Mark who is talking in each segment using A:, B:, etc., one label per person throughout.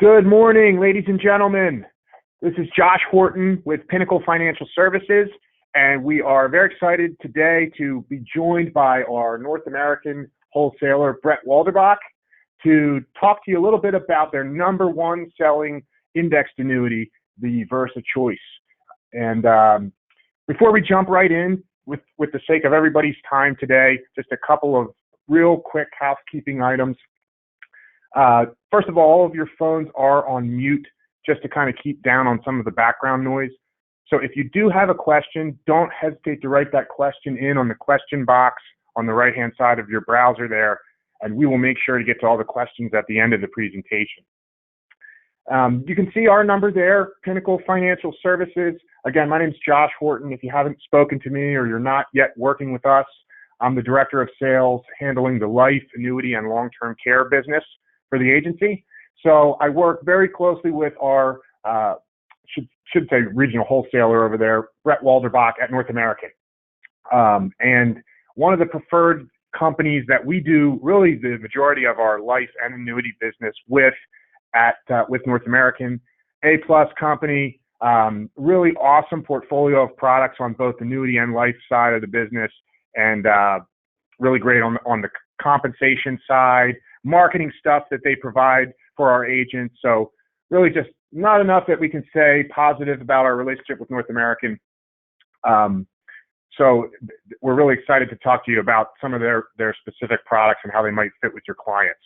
A: Good morning, ladies and gentlemen. This is Josh Horton with Pinnacle Financial Services, and we are very excited today to be joined by our North American wholesaler, Brett Walderbach, to talk to you a little bit about their number one selling indexed annuity, the Versa Choice. And before we jump right in, with the sake of everybody's time today, just a couple of real quick housekeeping items. First of all of your phones are on mute just to kind of keep down on some of the background noise. So if you do have a question, don't hesitate to write that question in on the question box on the right-hand side of your browser there, and we will make sure to get to all the questions at the end of the presentation. You can see our number there, Pinnacle Financial Services. Again, my name is Josh Horton. If you haven't spoken to me or you're not yet working with us, I'm the Director of Sales handling the life, annuity, and long-term care business for the agency. So I work very closely with our, should say regional wholesaler over there, Brett Walderbach at North American. And one of the preferred companies that we do really the majority of our life and annuity business with North American, A-plus company, really awesome portfolio of products on both annuity and life side of the business, and really great on the compensation side, marketing stuff that they provide for our agents. So really just not enough that we can say positive about our relationship with North American. So we're really excited to talk to you about some of their specific products and how they might fit with your clients.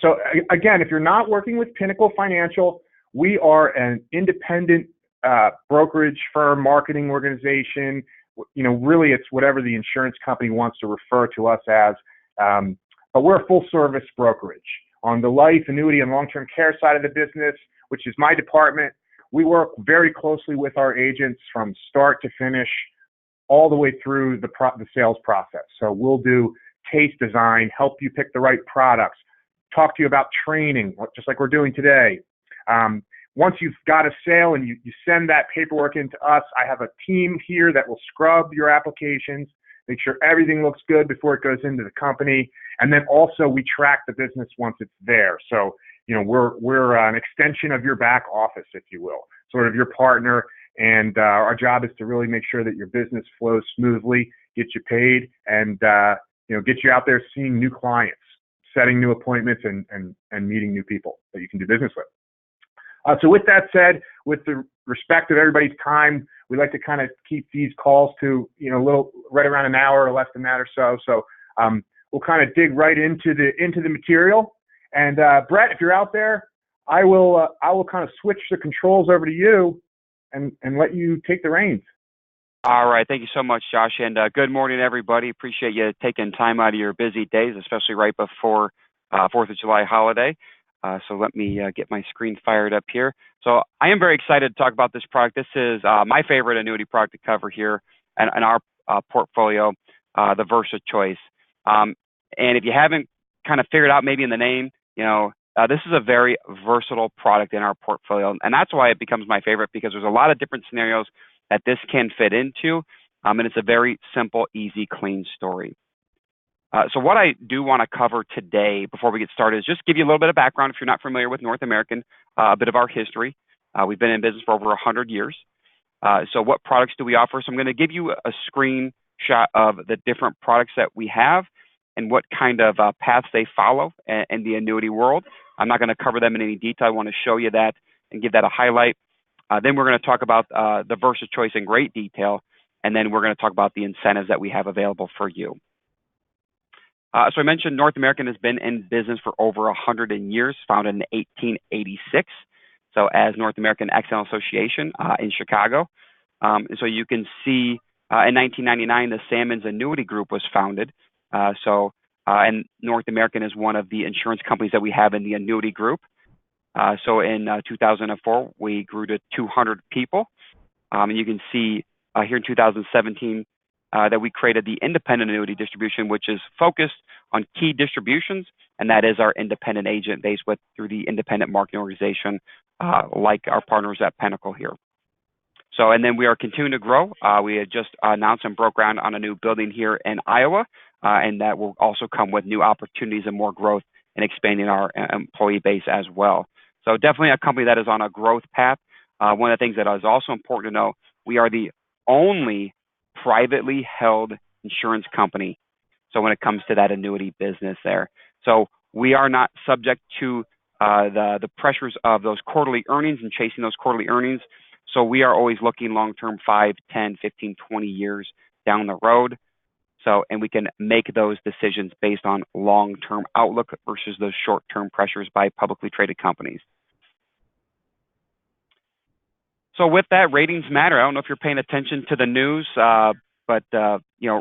A: So again, if you're not working with Pinnacle Financial, we are an independent brokerage firm, marketing organization. You know, really it's whatever the insurance company wants to refer to us as. But we're a full service brokerage. On the life, annuity, and long-term care side of the business, which is my department, we work very closely with our agents from start to finish, all the way through the sales process. So we'll do case design, help you pick the right products, talk to you about training, just like we're doing today. Once you've got a sale and you send that paperwork into us, I have a team here that will scrub your applications, make sure everything looks good before it goes into the company. And then also we track the business once it's there. So, you know, we're an extension of your back office, if you will, sort of your partner. And our job is to really make sure that your business flows smoothly, get you paid, and, you know, get you out there seeing new clients, setting new appointments, and meeting new people that you can do business with. So with that said, with the respect of everybody's time, we like to kind of keep these calls to, you know, a little right around an hour or less than that or so. So we'll kind of dig right into the material. And Brett, if you're out there, I will kind of switch the controls over to you and let you take the reins.
B: All right. Thank you so much, Josh. And good morning, everybody. Appreciate you taking time out of your busy days, especially right before 4th of July holiday. So let me get my screen fired up here. So I am very excited to talk about this product. This is my favorite annuity product to cover here in our portfolio, the Versa Choice. And if you haven't kind of figured out maybe in the name, you know, this is a very versatile product in our portfolio. And that's why it becomes my favorite, because there's a lot of different scenarios that this can fit into. And it's a very simple, easy, clean story. So what I do want to cover today before we get started is just give you a little bit of background if you're not familiar with North American, a bit of our history. We've been in business for over 100 years. So what products do we offer? So I'm going to give you a screenshot of the different products that we have and what kind of paths they follow in the annuity world. I'm not going to cover them in any detail. I want to show you that and give that a highlight. Then we're going to talk about the Versa Choice in great detail, and then we're going to talk about the incentives that we have available for you. So I mentioned North American has been in business for over 100 years, founded in 1886. So as North American Accidental Association in Chicago. And so you can see in 1999, the Salmon's Annuity Group was founded. And North American is one of the insurance companies that we have in the annuity group. So in 2004, we grew to 200 people. And you can see here in 2017 that we created the independent annuity distribution, which is focused on key distributions, and that is our independent agent base through the independent marketing organization, like our partners at Pinnacle here. So, and then we are continuing to grow. We had just announced and broke ground on a new building here in Iowa, and that will also come with new opportunities and more growth and expanding our employee base as well. So definitely a company that is on a growth path. One of the things that is also important to know, we are the only privately held insurance company. So when it comes to that annuity business there. So we are not subject to the pressures of those quarterly earnings and chasing those quarterly earnings. So we are always looking long-term, 5, 10, 15, 20 years down the road. So, and we can make those decisions based on long-term outlook versus those short-term pressures by publicly traded companies. So with that, ratings matter. I don't know if you're paying attention to the news, but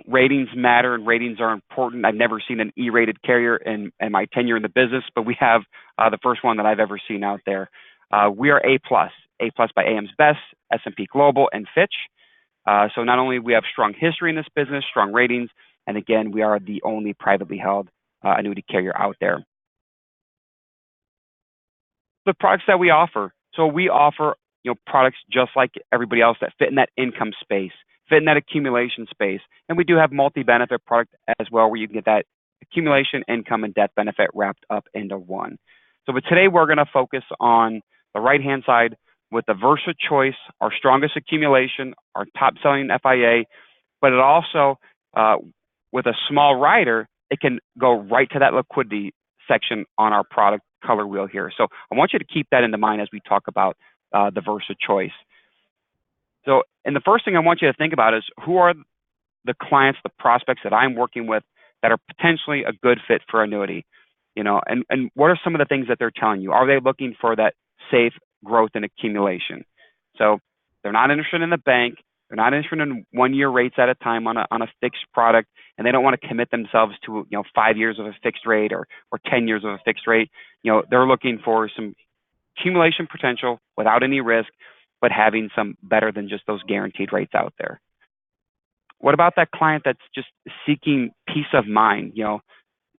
B: ratings matter and ratings are important. I've never seen an E-rated carrier in my tenure in the business, but we have the first one that I've ever seen out there. We are A+, A+ by AM's Best, S&P Global, and Fitch. So not only we have strong history in this business, strong ratings, and again, we are the only privately held annuity carrier out there. The products that we offer. So we offer products just like everybody else that fit in that income space, fit in that accumulation space. And we do have multi-benefit product as well where you can get that accumulation, income, and death benefit wrapped up into one. So but today we're going to focus on the right-hand side with the Versa Choice, our strongest accumulation, our top-selling FIA, but it also, with a small rider, it can go right to that liquidity section on our product color wheel here. So I want you to keep that in mind as we talk about the Versa Choice. So, and the first thing I want you to think about is who are the clients, the prospects that I'm working with that are potentially a good fit for annuity, and what are some of the things that they're telling you? Are they looking for that safe growth and accumulation? So they're not interested in the bank. They're not interested in 1-year rates at a time on a fixed product, and they don't want to commit themselves to 5 years of a fixed rate or 10 years of a fixed rate. They're looking for some accumulation potential without any risk, but having some better than just those guaranteed rates out there. What about that client that's just seeking peace of mind?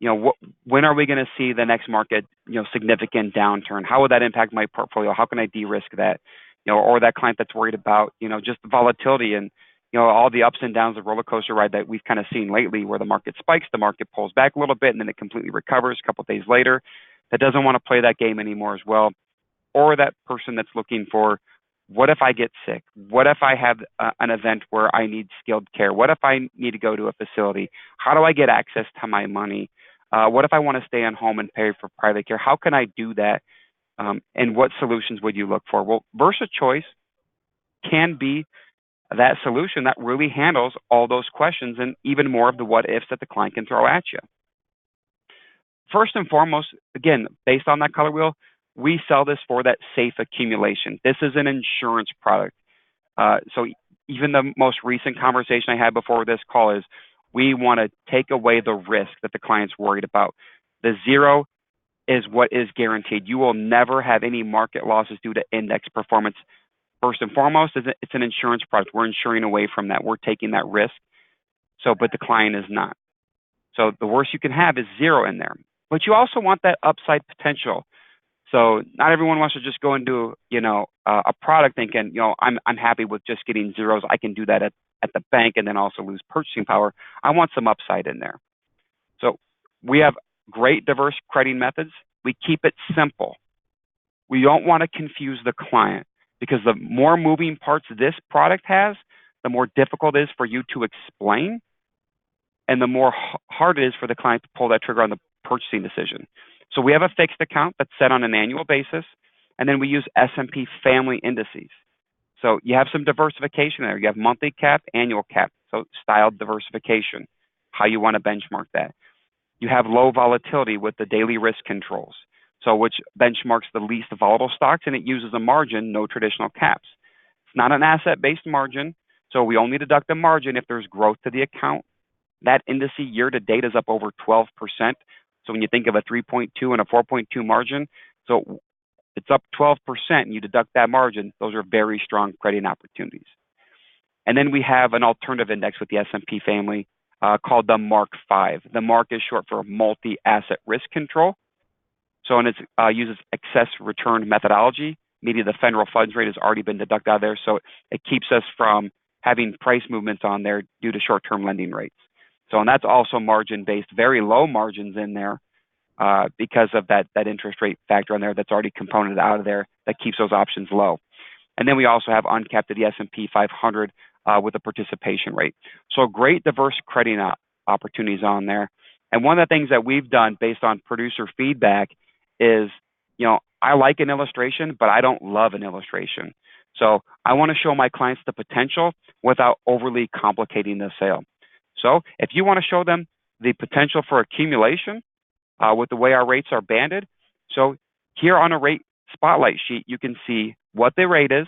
B: When are we going to see the next market, significant downturn? How will that impact my portfolio? How can I de-risk that? Or that client that's worried about, just the volatility and, all the ups and downs of roller coaster ride that we've kind of seen lately where the market spikes, the market pulls back a little bit, and then it completely recovers a couple of days later. That doesn't want to play that game anymore as well. Or that person that's looking for, what if I get sick? What if I have an event where I need skilled care? What if I need to go to a facility? How do I get access to my money? What if I want to stay on home and pay for private care? How can I do that? And what solutions would you look for? Well, Versa Choice can be that solution that really handles all those questions and even more of the what ifs that the client can throw at you. First and foremost, again, based on that color wheel, we sell this for that safe accumulation. This is an insurance product. So even the most recent conversation I had before this call is we want to take away the risk that the client's worried about. The zero is what is guaranteed. You will never have any market losses due to index performance. First and foremost, it's an insurance product. We're insuring away from that. We're taking that risk. So, but the client is not. So the worst you can have is zero in there. But you also want that upside potential. So not everyone wants to just go into, a product thinking, I'm happy with just getting zeros. I can do that at the bank and then also lose purchasing power. I want some upside in there. So we have great diverse crediting methods. We keep it simple. We don't want to confuse the client because the more moving parts this product has, the more difficult it is for you to explain and the more hard it is for the client to pull that trigger on the purchasing decision. So we have a fixed account that's set on an annual basis, and then we use S&P family indices. So you have some diversification there. You have monthly cap, annual cap, so styled diversification, how you want to benchmark that. You have low volatility with the daily risk controls, so which benchmarks the least volatile stocks, and it uses a margin, no traditional caps. It's not an asset-based margin, so we only deduct the margin if there's growth to the account. That indice year to date is up over 12%. So when you think of a 3.2 and a 4.2 margin, so it's up 12% and you deduct that margin, those are very strong crediting opportunities. And then we have an alternative index with the S&P family called the Mark 5. The Mark is short for multi-asset risk control. So and it uses excess return methodology, meaning the federal funds rate has already been deducted out of there. So it keeps us from having price movements on there due to short-term lending rates. So, and that's also margin-based, very low margins in there. because of that interest rate factor on there that's already componented out of there that keeps those options low. And then we also have uncapped to the S&P 500 with a participation rate. So great diverse crediting opportunities on there. And one of the things that we've done based on producer feedback is, I like an illustration, but I don't love an illustration. So I want to show my clients the potential without overly complicating the sale. So if you want to show them the potential for accumulation with the way our rates are banded, so here on a rate spotlight sheet, you can see what the rate is,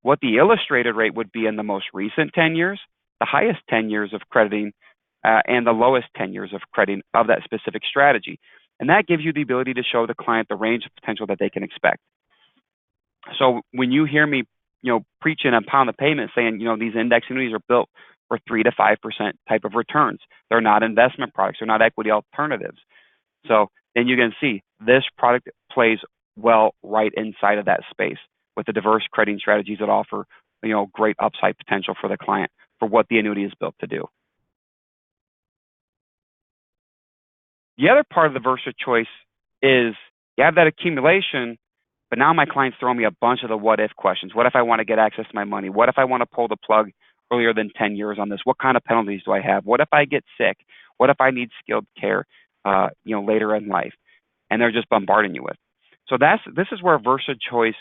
B: what the illustrated rate would be in the most recent 10 years, the highest 10 years of crediting, and the lowest 10 years of crediting of that specific strategy. And that gives you the ability to show the client the range of potential that they can expect. So when you hear me, preaching and pound the pavement saying, these index annuities are built for 3 to 5% type of returns. They're not investment products. They're not equity alternatives. So then you can see this product plays well right inside of that space with the diverse crediting strategies that offer, great upside potential for the client for what the annuity is built to do. The other part of the Versa choice is you have that accumulation, but now my client's throwing me a bunch of the what if questions. What if I want to get access to my money? What if I want to pull the plug earlier than 10 years on this? What kind of penalties do I have? What if I get sick? What if I need skilled care, later in life? And they're just bombarding you with. So this is where Versa choice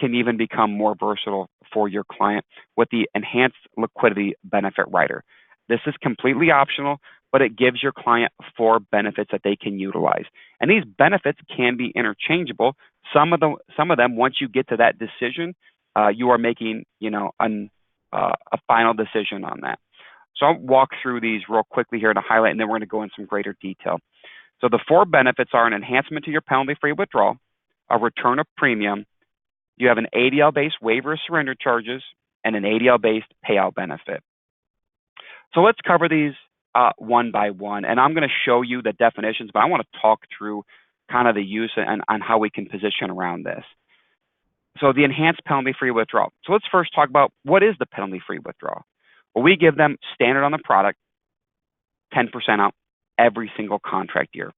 B: can even become more versatile for your client with the enhanced liquidity benefit rider. This is completely optional, but it gives your client 4 benefits that they can utilize. And these benefits can be interchangeable. Some of them, once you get to that decision, you are making, a final decision on that. So I'll walk through these real quickly here to highlight, and then we're going to go in some greater detail. So the 4 benefits are an enhancement to your penalty-free withdrawal, a return of premium, you have an ADL-based waiver of surrender charges, and an ADL-based payout benefit. So let's cover these one by one, and I'm going to show you the definitions, but I want to talk through kind of the use and on how we can position around this. So the enhanced penalty-free withdrawal. So let's first talk about what is the penalty-free withdrawal. Well, we give them standard on the product, 10% out every single contract year,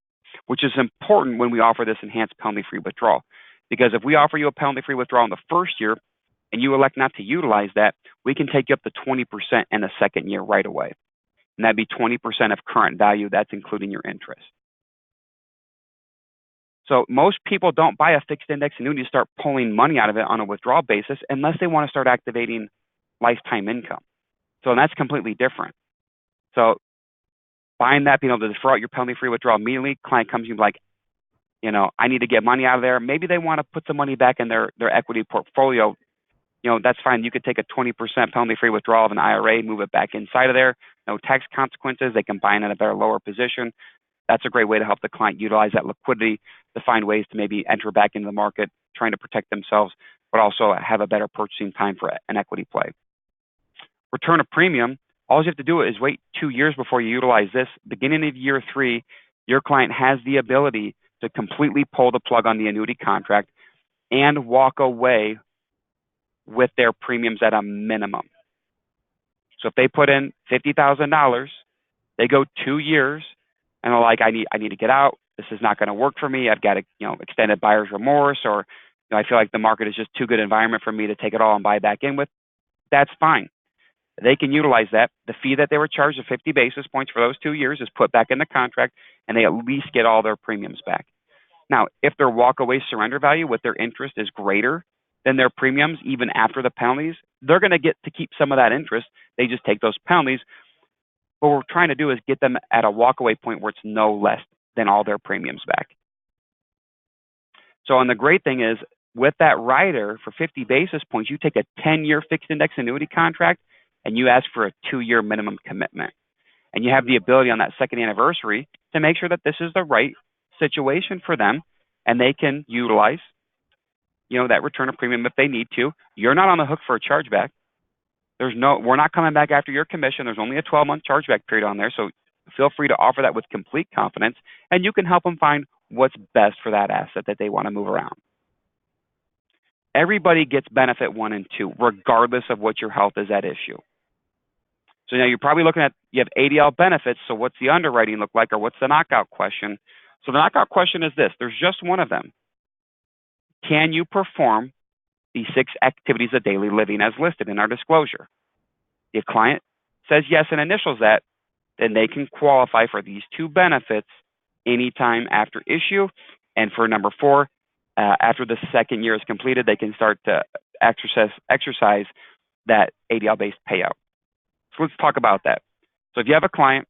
B: which is important when we offer this enhanced penalty-free withdrawal. Because if we offer you a penalty-free withdrawal in the first year and you elect not to utilize that, we can take you up to 20% in the second year right away. And that'd be 20% of current value. That's including your interest. So most people don't buy a fixed index annuity to start pulling money out of it on a withdrawal basis unless they want to start activating lifetime income. So that's completely different. So buying that, being able to defer out your penalty-free withdrawal immediately, client comes to you like, I need to get money out of there. Maybe they want to put some money back in their equity portfolio. That's fine. You could take a 20% penalty-free withdrawal of an IRA, move it back inside of there. No tax consequences. They can buy in at a better, lower position. That's a great way to help the client utilize that liquidity to find ways to maybe enter back into the market, trying to protect themselves, but also have a better purchasing time for an equity play. Return of premium. All you have to do is wait 2 years before you utilize this. Beginning of year 3, your client has the ability to completely pull the plug on the annuity contract and walk away with their premiums at a minimum. So if they put in $50,000, they go 2 years and they're like, I need to get out. This is not going to work for me. I've got extended buyer's remorse, or I feel like the market is just too good environment for me to take it all and buy back in with. That's fine. They can utilize that. The fee that they were charged of 50 basis points for those 2 years is put back in the contract, and they at least get all their premiums back. Now, if their walkaway surrender value with their interest is greater than their premiums, even after the penalties, they're going to get to keep some of that interest. They just take those penalties. What we're trying to do is get them at a walkaway point where it's no less than all their premiums back. So, and the great thing is, with that rider for 50 basis points, you take a 10-year fixed index annuity contract and you ask for a 2-year minimum commitment. And you have the ability on that second anniversary to make sure that this is the right situation for them, and they can utilize, that return of premium if they need to. You're not on the hook for a chargeback. We're not coming back after your commission. There's only a 12-month chargeback period on there, so feel free to offer that with complete confidence, and you can help them find what's best for that asset that they want to move around. Everybody gets benefit 1 and 2, regardless of what your health is at issue. So now you're probably looking at, you have ADL benefits, so what's the underwriting look like, or what's the knockout question? So the knockout question is this. There's just one of them. Can you perform the 6 activities of daily living as listed in our disclosure? If client says yes and initials that, then they can qualify for these 2 benefits anytime after issue. And for number 4, after the 2nd year is completed, they can start to exercise that ADL-based payout. So let's talk about that. So if you have a client,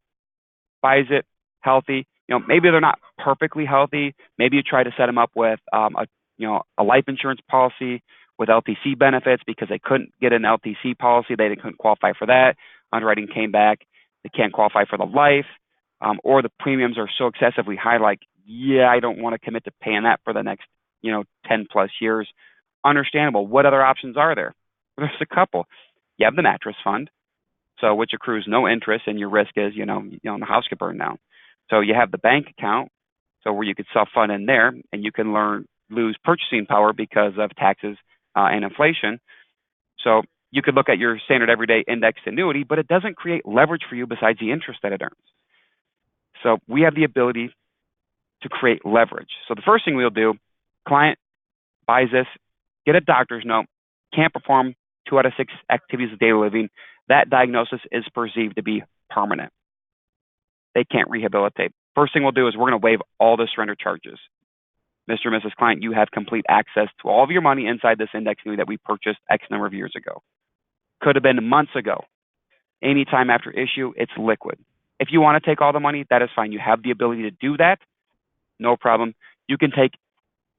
B: buys it, healthy, maybe they're not perfectly healthy. Maybe you try to set them up with a life insurance policy with LTC benefits because they couldn't get an LTC policy. They couldn't qualify for that. Underwriting came back. They can't qualify for the life, or the premiums are so excessively high, like, I don't want to commit to paying that for the next, 10 plus years. Understandable. What other options are there? There's a couple. You have the mattress fund, so which accrues no interest, and your risk is, the house could burn down. So you have the bank account, so where you could self-fund in there, and you can lose purchasing power because of taxes and inflation. So you could look at your standard everyday indexed annuity, but it doesn't create leverage for you besides the interest that it earns. So we have the ability to create leverage. So the first thing we'll do, client buys this, get a doctor's note, can't perform 2 out of 6 activities of daily living. That diagnosis is perceived to be permanent. They can't rehabilitate. First thing we'll do is we're going to waive all the surrender charges. Mr. and Mrs. Client, you have complete access to all of your money inside this index annuity that we purchased X number of years ago. Could have been months ago. Anytime after issue, it's liquid. If you want to take all the money, that is fine. You have the ability to do that. No problem. You can take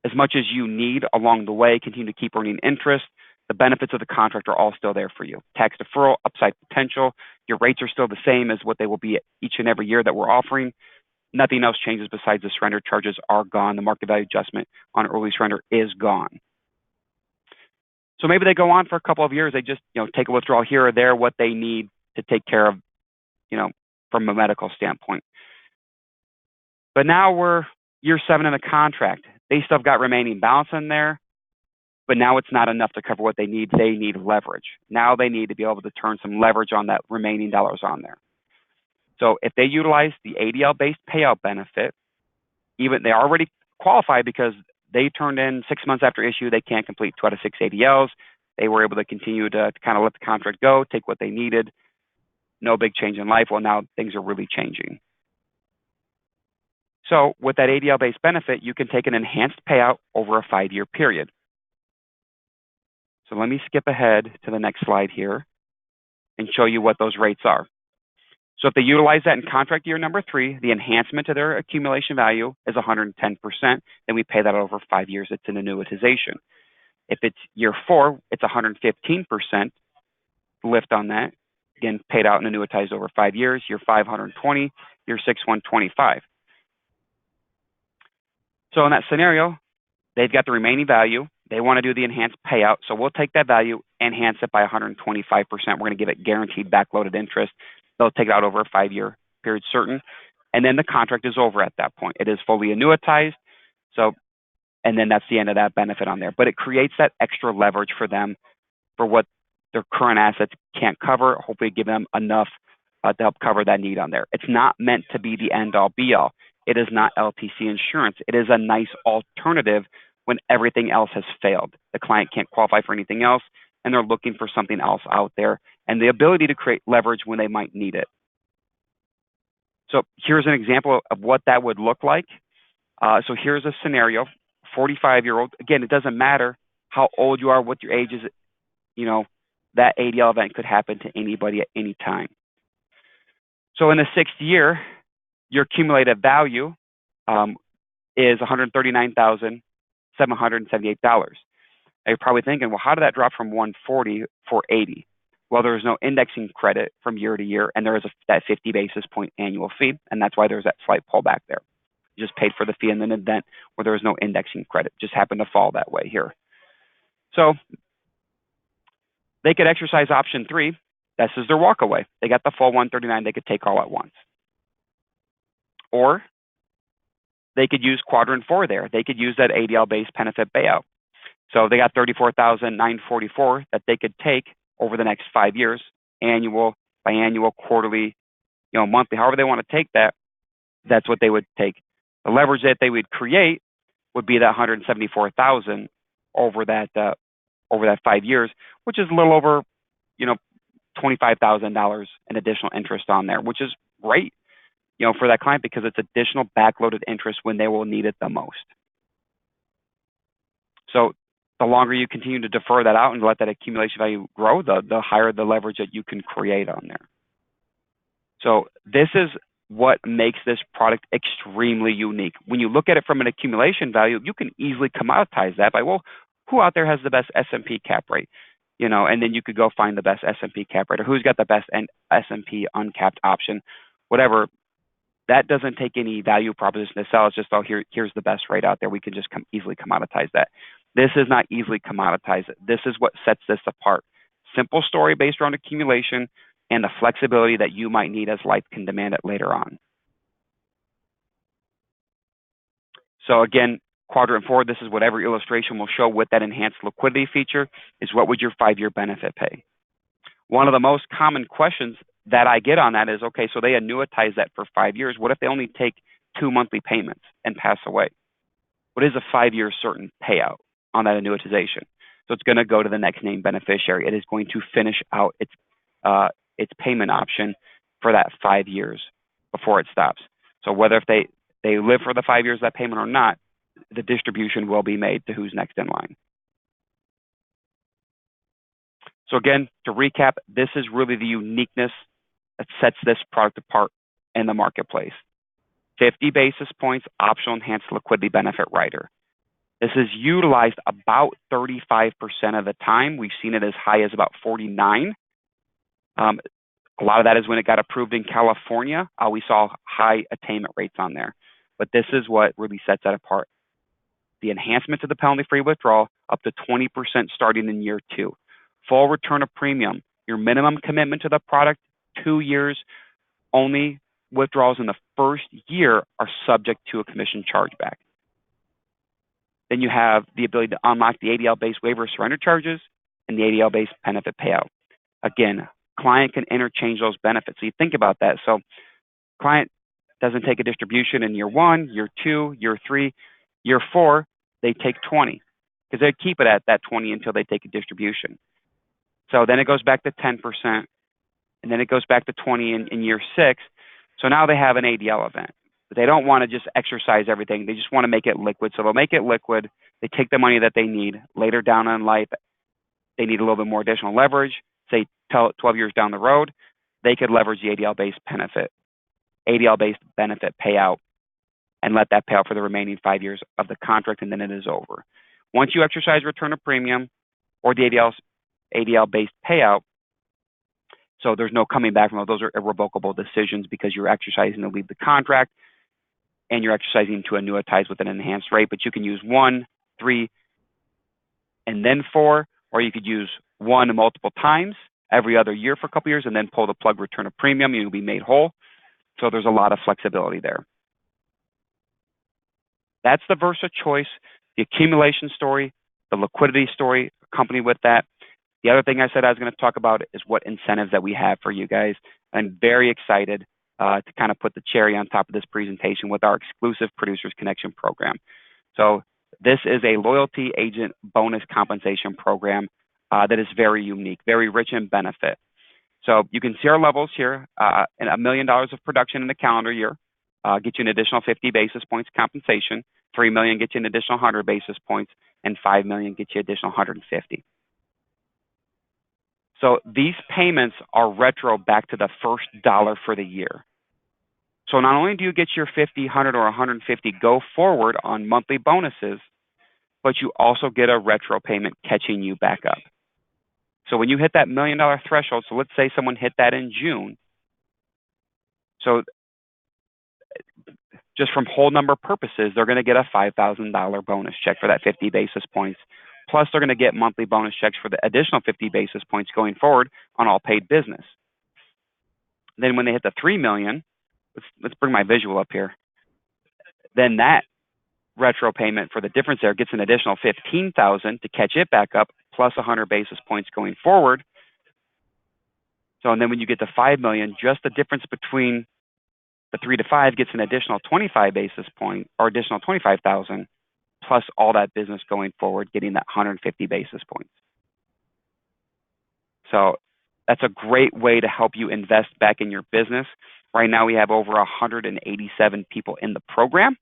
B: as much as you need along the way, continue to keep earning interest. The benefits of the contract are all still there for you. Tax deferral, upside potential. Your rates are still the same as what they will be each and every year that we're offering. Nothing else changes besides the surrender charges are gone. The market value adjustment on early surrender is gone. So maybe they go on for a couple of years. They just take a withdrawal here or there, what they need to take care of, from a medical standpoint. But now we're year 7 in the contract. They still got remaining balance in there, but now it's not enough to cover what they need. They need leverage. Now they need to be able to turn some leverage on that remaining dollars on there. So if they utilize the ADL-based payout benefit, even they already qualify because they turned in 6 months after issue. They can't complete 2 out of 6 ADLs. They were able to continue to kind of let the contract go, take what they needed. No big change in life. Well, now things are really changing. So with that ADL-based benefit, you can take an enhanced payout over a 5-year period. So let me skip ahead to the next slide here and show you what those rates are. So if they utilize that in contract year number 3, the enhancement to their accumulation value is 110%. Then we pay that over 5 years. It's an annuitization. If it's year 4, it's 115% lift on that. Again, paid out and annuitized over 5 years. Year 5, 120. Year 6, 125. So in that scenario, they've got the remaining value. They want to do the enhanced payout. So we'll take that value, enhance it by 125%. We're going to give it guaranteed backloaded interest. They'll take it out over a 5-year period certain. And then the contract is over at that point. It is fully annuitized. So, and then that's the end of that benefit on there. But it creates that extra leverage for them for what their current assets can't cover, hopefully give them enough to help cover that need on there. It's not meant to be the end-all, be-all. It is not LTC insurance. It is a nice alternative when everything else has failed. The client can't qualify for anything else, and they're looking for something else out there, and the ability to create leverage when they might need it. So here's an example of what that would look like. So here's a scenario, 45-year-old. Again, it doesn't matter how old you are, what your age is, that ADL event could happen to anybody at any time. So in the 6th year, your cumulative value is $139,778. You're probably thinking, well, how did that drop from 140 for 80? Well, there is no indexing credit from year to year, and there is that 50 basis point annual fee, and that's why there's that slight pullback there. You just paid for the fee in an event where there was no indexing credit. Just happened to fall that way here. So they could exercise option 3. This is their walk away. They got the full 139 they could take all at once. Or they could use quadrant 4 there. They could use that ADL-based benefit payout. So they got $34,944 that they could take over the next 5 years, annual, biannual, quarterly, monthly, however they want to take that, that's what they would take The leverage that they would create would be that 174,000 over that 5 years, which is a little over, $25,000 in additional interest on there, which is great, for that client because it's additional backloaded interest when they will need it the most. So the longer you continue to defer that out and let that accumulation value grow, the higher the leverage that you can create on there. So this is what makes this product extremely unique. When you look at it from an accumulation value, you can easily commoditize that by, well, who out there has the best S&P cap rate? And then you could go find the best S&P cap rate, or who's got the best S&P uncapped option, whatever. That doesn't take any value proposition to sell. It's just, here's the best rate out there. We can just easily commoditize that. This is not easily commoditized. This is what sets this apart. Simple story based around accumulation and the flexibility that you might need as life can demand it later on. So again, quadrant 4, this is what every illustration will show with that enhanced liquidity feature, is what would your 5-year benefit pay? One of the most common questions that I get on that is, okay, so they annuitize that for 5 years. What if they only take 2 monthly payments and pass away? What is a 5-year certain payout on that annuitization? So it's going to go to the next named beneficiary. It is going to finish out its payment option for that 5 years before it stops. So whether if they live for the 5 years of that payment or not, the distribution will be made to who's next in line. So again, to recap, this is really the uniqueness that sets this product apart in the marketplace. 50 basis points optional enhanced liquidity benefit rider. This is utilized about 35% of the time. We've seen it as high as about 49%. A lot of that is when it got approved in California. We saw high attainment rates on there. But this is what really sets that apart. The enhancement to the penalty-free withdrawal up to 20% starting in year 2. Full return of premium. Your minimum commitment to the product, 2 years. Only withdrawals in the first year are subject to a commission chargeback. Then you have the ability to unlock the ADL-based waiver of surrender charges and the ADL-based benefit payout. Again, client can interchange those benefits. So you think about that. So client doesn't take a distribution in year 1, year 2, year 3, year 4, they take 20 because they keep it at that 20 until they take a distribution. So then it goes back to 10%, and then it goes back to 20 in year 6. So now they have an ADL event. But they don't want to just exercise everything. They just want to make it liquid. So they'll make it liquid. They take the money that they need. Later down in life, they need a little bit more additional leverage. Say 12 years down the road, they could leverage the ADL-based benefit payout and let that pay out for the remaining 5 years of the contract, and then it is over. Once you exercise return of premium or the ADL-based payout, so there's no coming back from those are irrevocable decisions because you're exercising to leave the contract and you're exercising to annuitize with an enhanced rate, but you can use 1, 3, and then 4, or you could use 1 multiple times every other year for a couple years and then pull the plug return of premium, you'll be made whole. So there's a lot of flexibility there. That's the Versa choice, the accumulation story, the liquidity story accompanied with that. The other thing I said I was going to talk about is what incentives that we have for you guys. I'm very excited to kind of put the cherry on top of this presentation with our exclusive Producers Connection program. So this is a loyalty agent bonus compensation program that is very unique, very rich in benefit. So you can see our levels here, and $1 million of production in the calendar year get you an additional 50 basis points compensation, $3 million get you an additional 100 basis points, and $5 million get you additional 150. So these payments are retro back to the first dollar for the year. So not only do you get your 50, 100, or 150 go forward on monthly bonuses, but you also get a retro payment catching you back up. So when you hit that $1 million threshold, so let's say someone hit that in June. So just from whole number purposes, they're going to get a $5,000 bonus check for that 50 basis points. Plus, they're going to get monthly bonus checks for the additional 50 basis points going forward on all paid business. Then when they hit the $3 million, let's bring my visual up here. Then that retro payment for the difference there gets an additional $15,000 to catch it back up, plus 100 basis points going forward. So, and then when you get to $5 million, just the difference between The 3 to 5 gets an additional 25 basis point or additional 25,000 plus all that business going forward, getting that 150 basis points. So that's a great way to help you invest back in your business. Right now we have over 187 people in the program.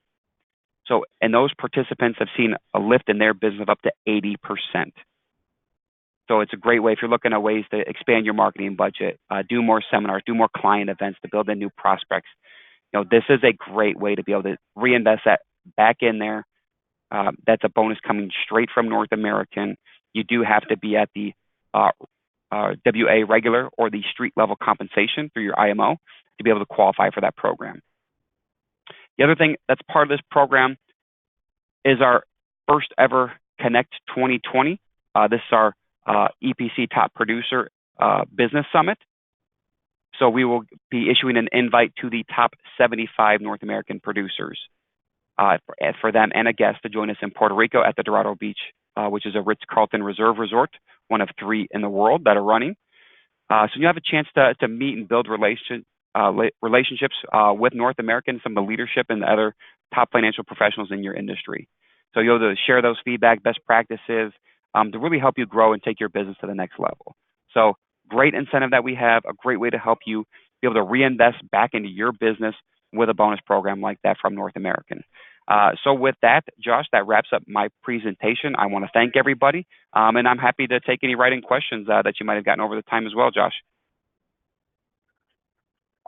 B: So, and those participants have seen a lift in their business of up to 80%. So it's a great way if you're looking at ways to expand your marketing budget, do more seminars, do more client events to build in new prospects. You know, this is a great way to be able to reinvest that back in there. That's a bonus coming straight from North American. You do have to be at the WA regular or the street level compensation through your IMO to be able to qualify for that program. The other thing that's part of this program is our first ever Connect 2020. This is our EPC Top Producer Business Summit. So we will be issuing an invite to the top 75 North American producers for them and a guest to join us in Puerto Rico at the Dorado Beach, which is a Ritz-Carlton Reserve Resort, one of 3 in the world that are running. So you have a chance to meet and build relationships with North American, some of the leadership and the other top financial professionals in your industry. So you'll be able to share those feedback, best practices to really help you grow and take your business to the next level. So great incentive that we have, a great way to help you be able to reinvest back into your business with a bonus program like that from North American. So with that, Josh, that wraps up my presentation. I want to thank everybody, and I'm happy to take any writing questions that you might have gotten over the time as well, Josh.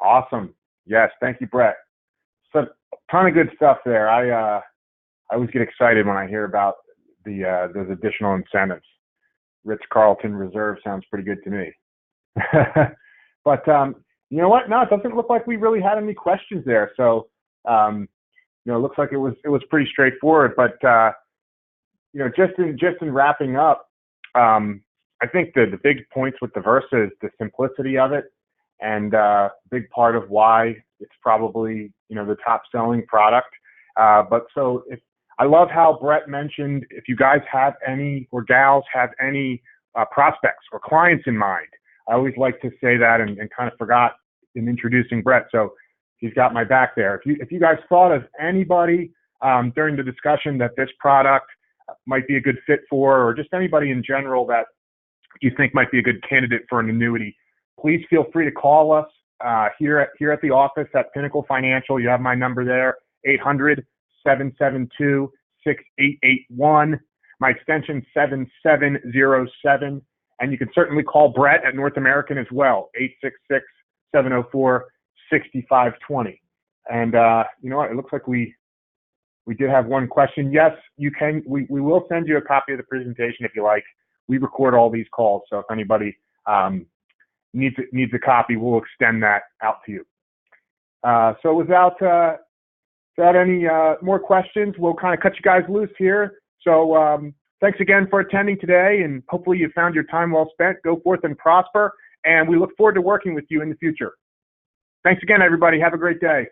A: Awesome. Yes, thank you, Brett. So, a ton of good stuff there. I always get excited when I hear about those additional incentives. Ritz-Carlton Reserve sounds pretty good to me. But you know what? No, it doesn't look like we really had any questions there. So you know, it looks like it was pretty straightforward. But you know, just in wrapping up, I think the big points with the Versa is the simplicity of it, and big part of why it's probably, you know, the top selling product. But so I love how Brett mentioned, if you guys have any, or gals have any prospects or clients in mind. I always like to say that and kind of forgot in introducing Brett. So he's got my back there. If you guys thought of anybody during the discussion that this product might be a good fit for, or just anybody in general that you think might be a good candidate for an annuity, please feel free to call us here at the office at Pinnacle Financial. You have my number there, 800-772-6881. My extension 7707. And you can certainly call Brett at North American as well, 866-704-6520. And you know what? It looks like we did have one question. Yes, you can. We will send you a copy of the presentation if you like. We record all these calls, so if anybody needs a copy, we'll extend that out to you. So without any more questions, we'll kind of cut you guys loose here. So thanks again for attending today, and hopefully you found your time well spent. Go forth and prosper, and we look forward to working with you in the future. Thanks again, everybody. Have a great day.